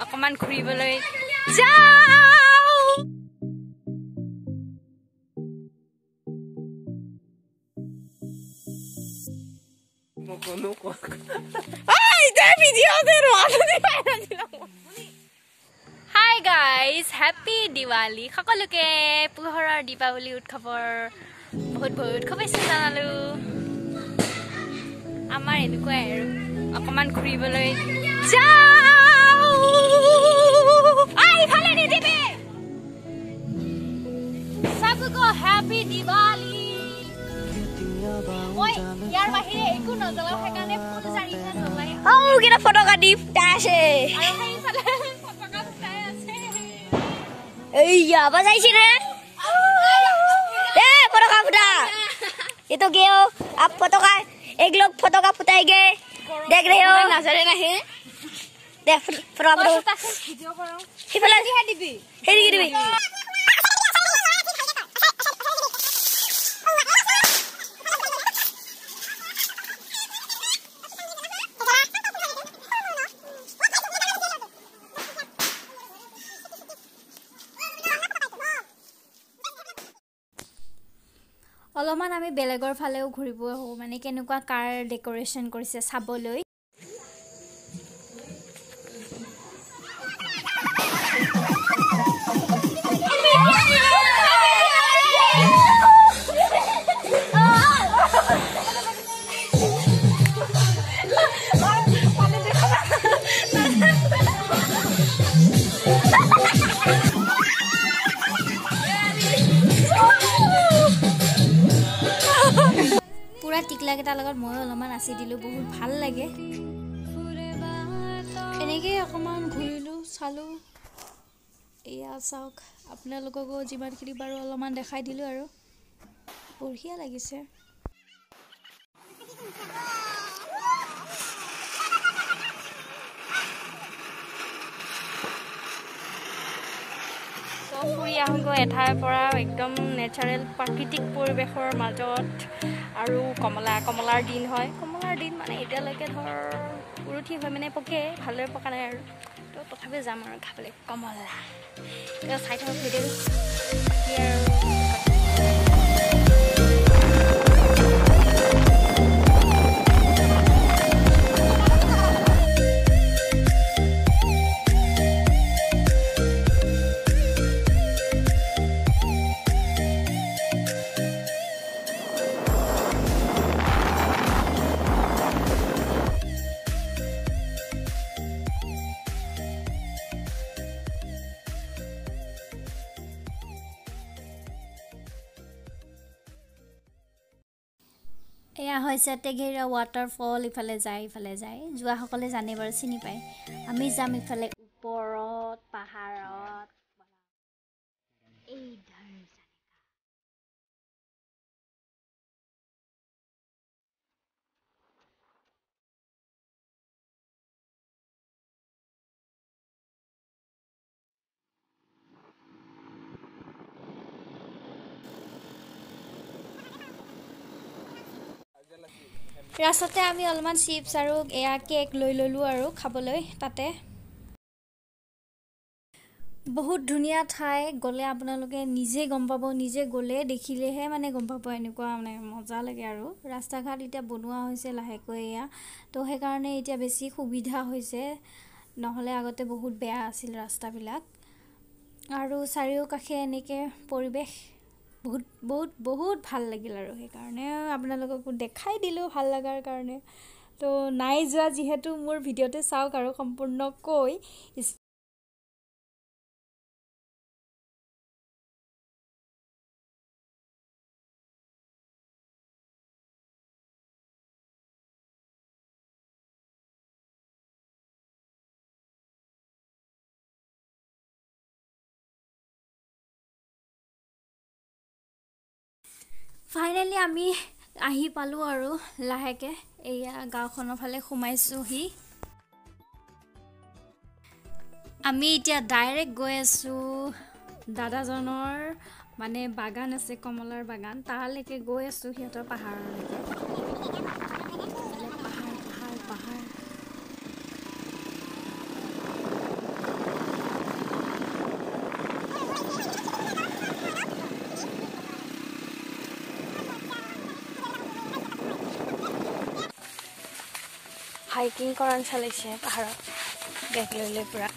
অকমান ঘুৰিবলৈ যাও Hi guys, happy Diwali. সকলোকে পোহৰৰ দীপাৱলী উৎসৱৰ বহুত বহুত শুভেচ্ছা জনালো। আমাৰ এনেকুৱাই আৰু অকমান ঘুৰিবলৈ যাও। আইফালে নিদিবি। सबको हैप्पी दिवाली। ওই ইয়াৰ বাহিৰে একো নজলা সেইকাৰণে ফুল জাৰিহে জ্বলাই। ও কিটা ফটকা দি ফুটাইছে। আৰু সেইফালে ফটকা ফুটাই আছে। এইয়া बजाइছি रे। ए फटका फुटा। ये तो गए हो आप फटका एक लोग फटका फुटाएंगे देख रहे हो नजरे नहीं देख फटका वीडियो करो हिफाले हे दिबी অলমান আমি বেলেগৰ ফালেও ঘুৰিব হও মানে কেনেকুৱা কাৰ ডেকোৰেশন কৰিছে চাবলৈ টিকলা কেটা লগত মই অলমান আসি দিলো বহুত ভাল লাগে এনেকৈ অকমান ঘুৰিলো চালো এয়া চাওক আপোনালোককো যিমানখিনি বাৰু অলমান দেখাই দিলো আৰু বঢ়িয়া লাগিছে ফুৰি আহোগৈ এঠাইৰ পৰা একদম নেচাৰেল প্ৰাকৃতিক পৰিৱেশৰ মাজত আৰু কমলাৰ দিন হয় কমলাৰ দিন মানে এতিয়ালৈকে ধৰ উৰুঠি হয় মানে পকে ভালদৰে পকা নাই আৰু তো তথাপি যাম আৰু খাবলৈ কমলা চাই থাকক ভিডিঅ'টো এয়া হৈছে তেঘেৰিয়া waterfall ইফালে যায় যোৱা সকলে জানে বাৰু চিনি পায় আমি যাম ইফালে ওপৰত পাহাৰত এই ৰাস্তাতে আমি অলমান চিপছ আৰু এয়া কেক লৈ ললো আৰু খাবলৈ তাতে বহুত ধুনীয়া ঠাই গলে আপোনালোকে নিজে গম পাব নিজে গলে দেখিলেহে মানে গম পাব এনেকুৱা মানে মজা লাগে আৰু ৰাস্তা ঘাট এতিয়া বনোৱা হৈছে লাহেকৈ এয়া তো সেইকাৰণে এতিয়া বেছি সুবিধা হৈছে নহলে আগতে বহুত বেয়া আছিল ৰাস্তাবিলাক আৰু চাৰিওকাষে এনেকে পৰিৱেশ বহুত ভাল লাগিল আৰু সেইকাৰণে আপোনালোকক দেখাই দিলো ভাল লাগাৰ কাৰণে তো নাই যোৱা যিহেতু মোৰ ভিডিঅ'তে চাওক আৰু সম্পূৰ্ণকৈ ফাইনালি আমি আহি পালো আৰু লাহেকে এয়া গাঁওখনৰ ফালে সোমাইছোহি আমি এতিয়া ডাইৰেক্ট গৈ আছো দাদাজনৰ মানে বাগান আছে কমলাৰ বাগান তালৈকে গৈ আছো সিহঁতৰ পাহাৰলৈকে পাহাৰ হাইকিং কৰান চলিছে পাহাৰত বেগ লৈ পুৰা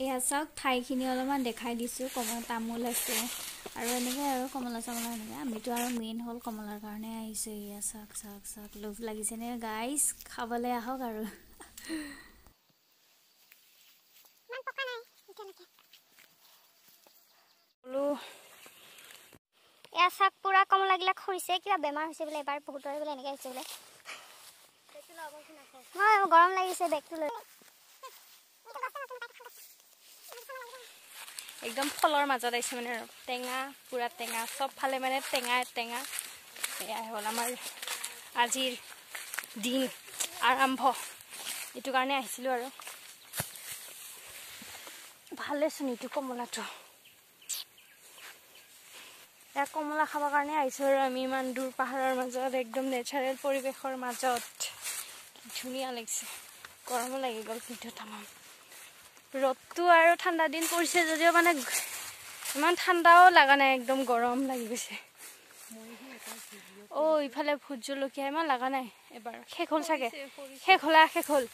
এয়া চাওক ঠাইখিনি অলপমান দেখাই দিছোঁ কমলা তামোল আছে আৰু এনেকৈ আৰু কমলা চামলা এনেকৈ আমিতো আৰু মেইন হ'ল কমলাৰ কাৰণে আহিছোঁ এয়া চাওক চাওক চাওক লোভ লাগিছেনে গাইজ খাবলৈ আহক আৰু এয়া চাওক পুৰা কমলাগিলাক খৰিছে কিবা বেমাৰ হৈছে বোলে এবাৰ বহুতৰে বোলে এনেকৈ হৈছে বোলে হয় গৰম লাগিছে বেগটো লৈ একদম ফলৰ মাজত আহিছে মানে আৰু টেঙা পুৰা টেঙা চব ফালে মানে টেঙা টেঙা এয়া হ'ল আমাৰ আজিৰ দিন আৰম্ভ এইটো কাৰণে আহিছিলোঁ আৰু ভালেচোন এইটো কমলাটো এয়া কমলা খাবৰ কাৰণে আহিছোঁ আৰু আমি ইমান দূৰ পাহাৰৰ মাজত একদম নেচাৰেল পৰিৱেশৰ মাজত ধুনীয়া লাগিছে গৰমো লাগি গ'ল কিন্তু তামাম ৰ'দটো আৰু ঠাণ্ডা দিন পৰিছে যদিও মানে ইমান ঠাণ্ডাও লগা নাই একদম গৰম লাগি গৈছে ইফালে ভোট জলকীয়া ইমান লগা নাই এবাৰ শেষ হ'ল চাগে শেষ হ'ল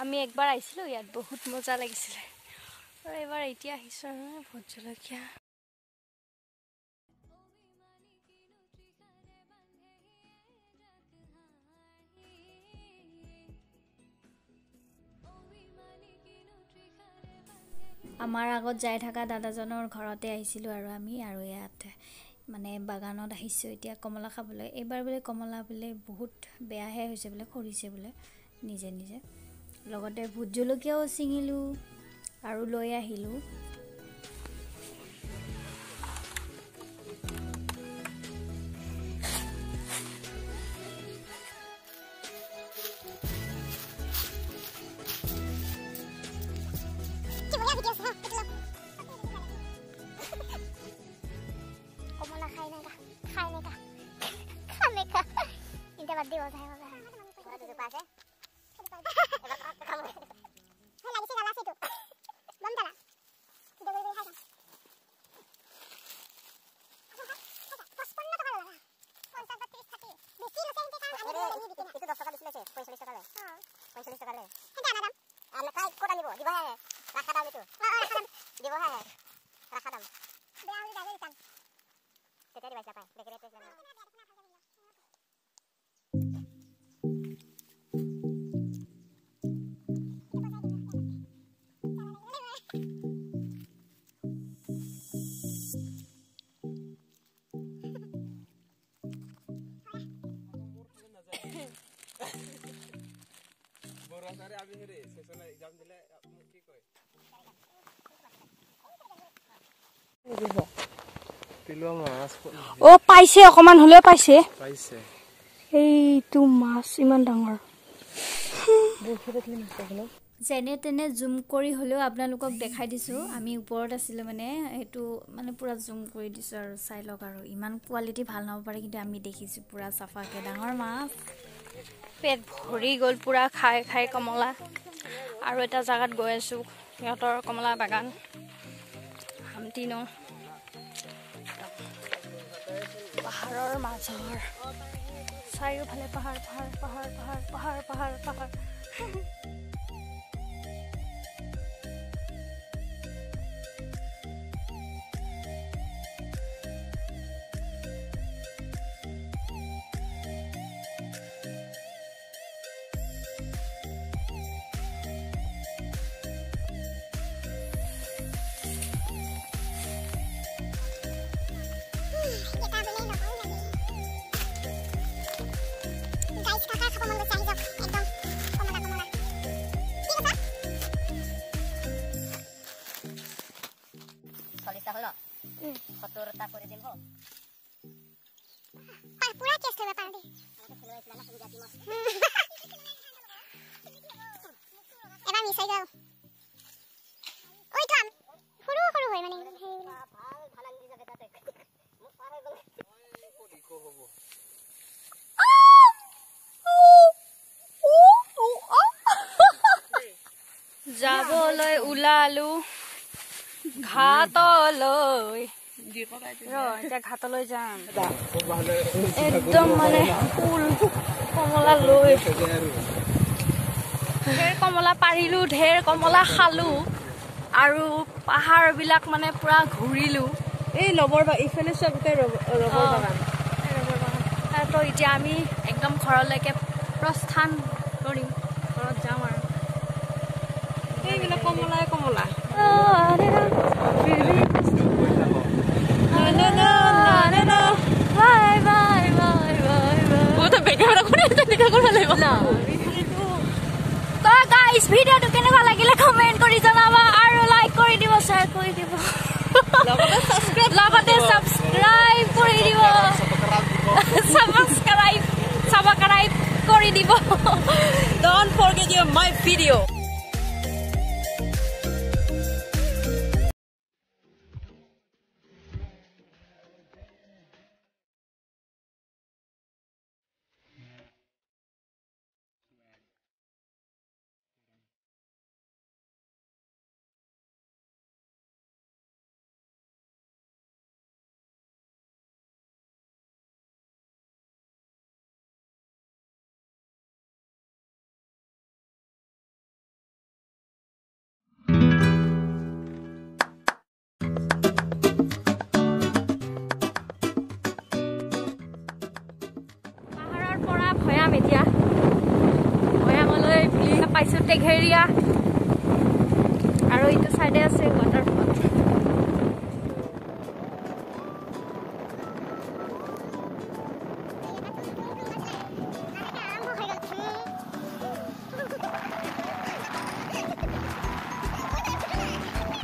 আমি একবাৰ আহিছিলোঁ ইয়াত বহুত মজা লাগিছিলে আৰু এবাৰ এতিয়া আহিছোঁ আৰু ভোট জলকীয়া আমাৰ আগত যাই থকা দাদাজনৰ ঘৰতে আহিছিলোঁ আৰু আমি আৰু ইয়াত মানে বাগানত আহিছোঁ এতিয়া কমলা খাবলৈ এইবাৰ বোলে কমলা বোলে বহুত বেয়াহে হৈছে বোলে খৰিছে বোলে নিজে নিজে লগতে ভোট জলকীয়াও ছিঙিলোঁ আৰু লৈ আহিলোঁ পাইছে অকমান হলেও পাইছে এইটো মাছ ইমান ডাঙৰ যেনে তেনে জুম কৰি হলেও আপোনালোকক দেখাই দিছোঁ আমি ওপৰত আছিলোঁ মানে সেইটো মানে পুৰা জুম কৰি দিছোঁ আৰু চাই লওক আৰু ইমান কোৱালিটি ভাল নহ'ব পাৰে কিন্তু আমি দেখিছোঁ পুৰা চাফাকৈ ডাঙৰ মাছ পেট ভৰি গ'ল পুৰা খাই খাই কমলা আৰু এটা জাগাত গৈ আছোঁ সিহঁতৰ কমলা বাগান হামটি ন পাহাৰৰ মাজৰ চাৰিওফালে পাহাৰ পাহাৰ পাহাৰ পাহাৰ পাহাৰ পাহাৰ পাহাৰ এবাৰ মিছাই যাও ঐ থাম সৰু সৰু হয় মানে যাবলৈ ওলালো ঘাটলৈ এতিয়া ঘাটলৈ যাম একদম মানে ফুল কমলা লৈ ঢেৰ কমলা পাৰিলো ঢেৰ কমলা খালো আৰু পাহাৰ বিলাক মানে পুৰা ঘূৰিলো এই লবৰ ইফালে চবকে ৰবৰ বাগান তো এতিয়া আমি একদম ঘৰলৈকে প্ৰস্থান কৰিম ঘৰত যাম আৰু এইবিলাক কমলাই কমলা ভিডিঅ'টো কেনেকুৱা লাগিলে কমেণ্ট কৰি জনাবা আৰু লাইক কৰি দিব শ্বেয়াৰ কৰি দিব লগতে সাবস্ক্ৰাইব কৰি দিব সাবস্ক্ৰাইব কৰি দিব Don't forget my video. ভৈয়াম এতিয়া ভৈয়ামলৈ পাইছো টেঘেৰিয়া আৰু এইটো চাইডে আছে ৱাটাৰফল